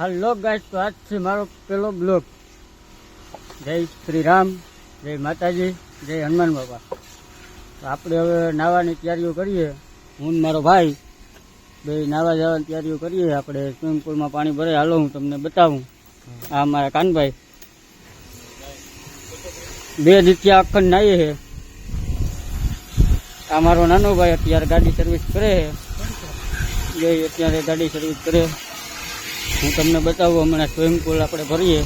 હાલો guys, તો આજ છે મારો પેલો બ્લોગ. જય શ્રી રામ, જય માતાજી, જય હનુમાન બાપા. તો આપણે હવે નાવાની તૈયારીઓ કરીએ. હું ને મારો ભાઈ બે નાવા જવાની તૈયારીઓ કરીએ. આપણે સ્વિમિંગ પુલમાં પાણી ભરે. હાલો હું તમને બતાવું. આ મારા કાનભાઈ બે દીત્યા અખંડ નાહીએ છે. આ મારો નાનો ભાઈ અત્યારે ગાડી સર્વિસ કરે છે. એ અત્યારે ગાડી સર્વિસ કરે. હું તમને બતાવું. હમણાં સ્વિમિંગ પુલ આપણે ભરીએ.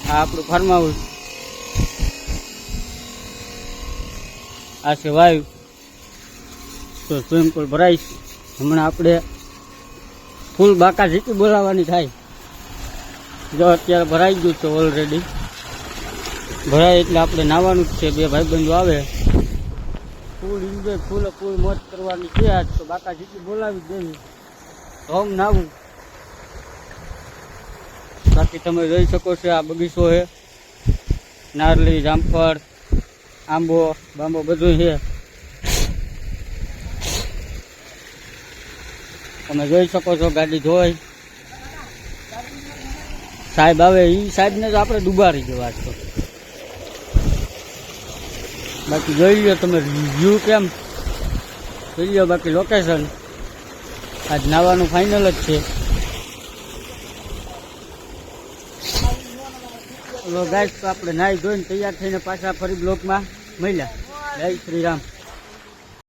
આ આપણું ફાર્મ હાઉસ. આ છે વાયુ. તો સ્વિમિંગ પુલ ભરાઈશ. હમણાં આપણે ફૂલ બાકા ઝીકી બોલાવવાની થાય. જો અત્યારે ભરાઈ ગયું છે ઓલરેડી. ભરાય એટલે આપણે નાવાનું જ છે. બે ભાઈબંધો આવે, ફૂલ એન્જોય, ફૂલ મોજ કરવાની છે. આજ તો બાકા ઝીકી બોલાવી દેવી, હોમ નાવું. બાકી તમે જોઈ શકો છો આ બગીચો છે. નારલી, જામફળ, આંબો બાંબો બધું છે. તમે જોઈ શકો છો. ગાડી ધોઈ સાહેબ આવે. એ સાહેબને તો આપણે ડુબારી દેવા છો. બાકી જોઈ લો તમે વ્યૂ કેમ જોઈ લો. બાકી લોકેશન આજ નાવાનું ફાઇનલ જ છે. ગાઈસ, તો આપણે નાહી ધોઈને તૈયાર થઈને પાછા ફરી બ્લોકમાં મળ્યા. જય શ્રી રામ.